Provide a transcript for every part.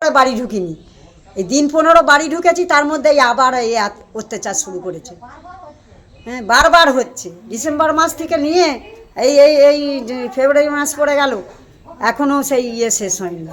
বাড়ি ঢুকিনি, এই দিন 15 বাড়ি ঢুকেছি, তার মধ্যেই আবার এই অত্যাচার শুরু করেছে। হ্যাঁ, বারবার হচ্ছে। ডিসেম্বর মাস থেকে নিয়ে এই এই এই ফেব্রুয়ারি মাস পড়ে গেল, এখনও সেই শেষ হয়নি।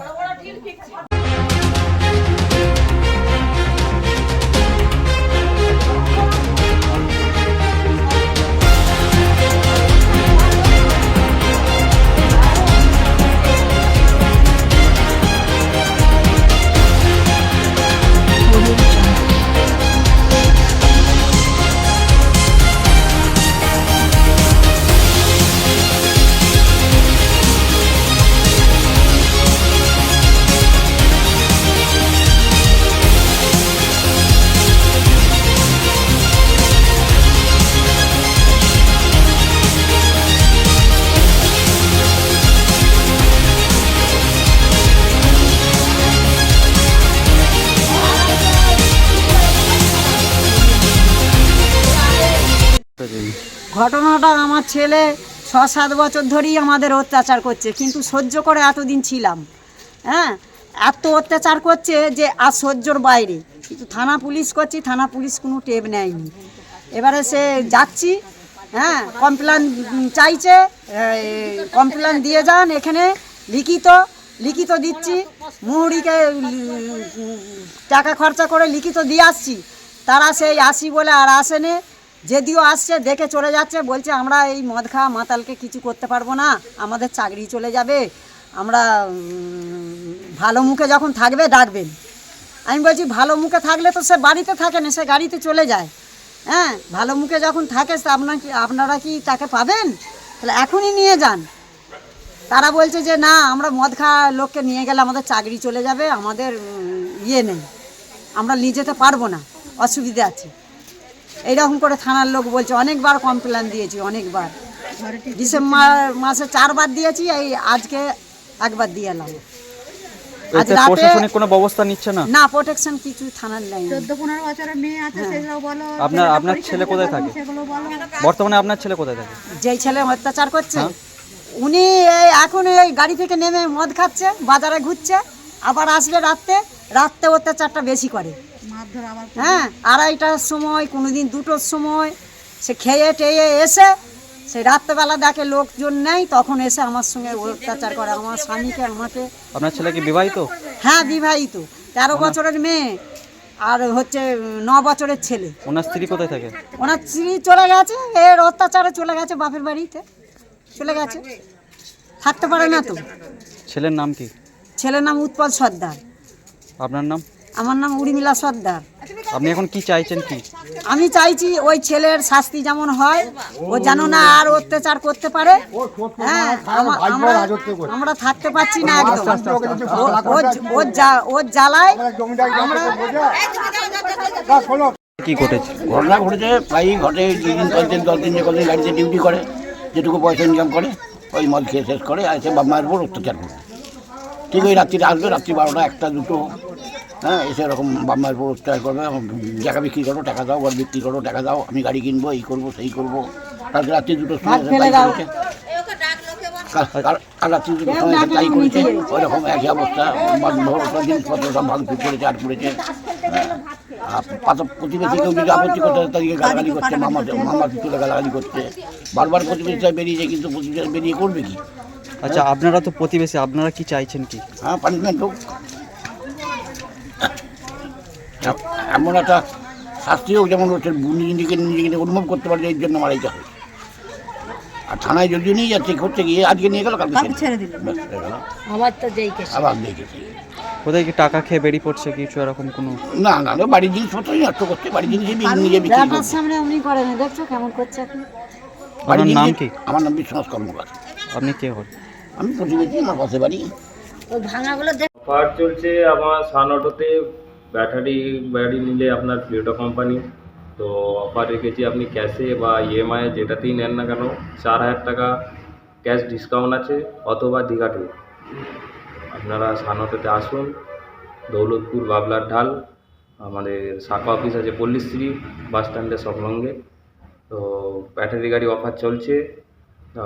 ঘটনাটা, আমার ছেলে 6-7 বছর ধরেই আমাদের অত্যাচার করছে, কিন্তু সহ্য করে এতদিন ছিলাম। হ্যাঁ, এত অত্যাচার করছে যে আর সহ্যর বাইরে। কিন্তু থানা পুলিশ করছি, থানা পুলিশ কোনো টেপ নেয়নি। এবারে সে যাচ্ছি, হ্যাঁ, কমপ্লেন চাইছে, কমপ্লেন দিয়ে যান, এখানে লিখিত দিচ্ছি, মুহুরিকে টাকা খরচা করে লিখিত দিয়ে আসছি, তারা সেই আসি বলে আর আসেনি। যদিও আসছে, দেখে চলে যাচ্ছে, বলছে আমরা এই মদ খাওয়া মাতালকে কিছু করতে পারবো না, আমাদের চাকরি চলে যাবে, আমরা ভালো মুখে যখন থাকবে ডাকবেন। আমি বলছি ভালো মুখে থাকলে তো সে বাড়িতে থাকে না, সে গাড়িতে চলে যায়। হ্যাঁ, ভালো মুখে যখন থাকে আপনারা কি তাকে পাবেন? তাহলে এখনই নিয়ে যান। তারা বলছে যে না, আমরা মদ খাওয়া লোককে নিয়ে গেলে আমাদের চাকরি চলে যাবে, আমাদের নেই, আমরা নিয়ে যেতে পারবো না, অসুবিধা আছে। এইরকম করে থানার লোক বলছে। অনেকবার কমপ্লেন দিয়েছি, অনেকবার। ডিসেম্বর মাসে 4 বার দিয়েছি, এই আজকে একবার দিয়ে এলাম। আজ রাতে প্রশাসনিক কোনো ব্যবস্থা নিচ্ছে না? না, প্রোটেকশন কিছু থানার নাই। 14-15 বছরের মেয়ে আছে, সেগুলো বলো। আপনার ছেলে কোথায় থাকে বর্তমানে? আপনার ছেলে কোথায় থাকে? যেই ছেলে অত্যাচার করছে, উনি এখন এই গাড়ি থেকে নেমে মদ খাচ্ছে, বাজারে ঘুরছে, আবার আসবে রাত্রে অত্যাচারটা বেশি করে। হ্যাঁ, 2:30টার সময়, কোনোদিন 2টোর সময় সে খেয়ে টেয়ে এসে সেই রাত্রেবেলা দেখে লোকজন নেই, তখন এসে আমার সঙ্গে অত্যাচার করে, আমার স্বামীকে, আমাকে। আপনার ছেলে কি বিবাহিত? হ্যাঁ, বিবাহিত, 13 বছরের মেয়ে, আর হচ্ছে 9 বছরের ছেলে। ওনার স্ত্রী কোথায় থাকে? ওনার স্ত্রী চলে গেছে, এর অত্যাচারে চলে গেছে, বাপের বাড়িতে চলে গেছে, থাকতে পারে না তো। ছেলের নাম কি? ছেলের নাম উৎপল সর্দার। আপনার নাম? আমার নাম উর্মিলা সর্দার। আপনি এখন কি চাইছেন? কি আমি চাইছি ওই ছেলের শাস্তি যেমন হয়, ও যেন না আর অত্যাচার করতে পারে। হ্যাঁ, আমরা থাকতে পারছি না একদম, ওর জ্বালায় আমরা। কি ঘটেছে? ঘটনা ঘটেছে, প্রায়ই ঘটে। দল তিন যে কদিন গাড়িতে ডিউটি করে, যেটুকু পয়সা ইনকাম করে ওই মদ খেয়ে শেষ করে এসে বাপ মায়ের উপর অত্যাচার করে। ঠিক ওই রাত্রিতে আসবে, রাত্রি 12টা 1টা 2টো, হ্যাঁ, এসে এরকম বাপ মায়ের উপর অত্যাচার করবে। জায়গা বিক্রি করো, টাকা দাও, ঘর বিক্রি করো, টাকা দাও, আমি গাড়ি কিনবো, এই করবো সেই করবো। কালকে রাত্রি 2টোর সময় কাল রাত্রি 2টোর সময় তাই করেছে। ওইরকম একই অবস্থা, জিনিসপত্র সব ভাঙচুর করেছে, আর করেছে। প্রতিবেশী কেউ যদি আপত্তি করতে তাদেরকে গালাগালি করছে, মামা তুলে গালাগালি করছে। বারবার প্রতিবেশীরা বেরিয়েছে, কিন্তু প্রতিবেশী বেরিয়ে করবে কি? আচ্ছা, আপনারা তো প্রতিবেশী, আপনারা কি চাইছেন? কি হ্যাঁ, পানিশমেন্ট হোক, এমন একটা শাস্তি হোক যেমন হচ্ছে নিজেকে অনুভব করতে পারে, এর জন্য মারাইতে হয়। আর থানায় যদি নিয়ে যাচ্ছে, করতে গিয়ে আজকে নিয়ে গেল, কালকে ছেড়ে দিল, আবার দেখেছি। কোথায় কি টাকা খেয়ে বেরিয়ে পড়ছে কিছু এরকম কোনো? না, বাড়ির জিনিসপত্রই নষ্ট করছে, বাড়ির জিনিস নিজে বিক্রি করছে। সামনে উনি করেন, দেখছো কেমন করছে এখন। আপনার নাম কি? আমার নাম বিশ্বনাথ কর্মকার। আপনি কে হন? আমি প্রতিবেশী, আমার পাশে বাড়ি। অফার চলছে আমার সান অটোতে, ব্যাটারি নিলে আপনার প্লেটো কোম্পানি, তো অফার রেখেছি। আপনি ক্যাশে বা ইএমআই যেটাতেই নেন না কেন, 4000 টাকা ক্যাশ ডিসকাউন্ট আছে, অথবা দীঘা ট্যুর। আপনারা সান অটোতে আসুন, দৌলতপুর বাবলার ঢাল, আমাদের শাখা অফিস আছে পল্লীশ্রী বাস স্ট্যান্ডের সংলগ্নে। তো ব্যাটারি গাড়ি অফার চলছে,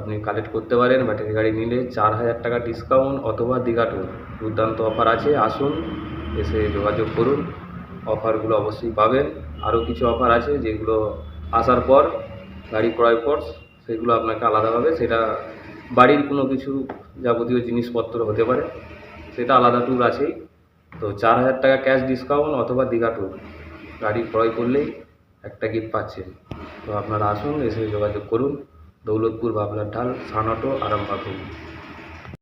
আপনি কালেক্ট করতে পারেন। ব্যাটারি গাড়ি নিলে 4000 টাকা ডিসকাউন্ট অথবা দীঘা ট্যুর, দুর্দান্ত অফার আছে, আসুন। এসে যোগাযোগ করুন, অফারগুলো অবশ্যই পাবেন। আরও কিছু অফার আছে যেগুলো আসার পর গাড়ি ক্রয়ের পর সেগুলো আপনাকে আলাদাভাবে, সেটা বাড়ির কোনো কিছু যাবতীয় জিনিসপত্র হতে পারে, সেটা আলাদা ট্যুর আছেই। তো 4,000 টাকা ক্যাশ ডিসকাউন্ট অথবা দীঘা ট্যুর গাড়ি ক্রয় করলেই একটা গিফট পাচ্ছেন। তো আপনারা আসুন, এসে যোগাযোগ করুন। দৌলতপুর বাবলার ঢাল, সান অটো, আরামবাগ।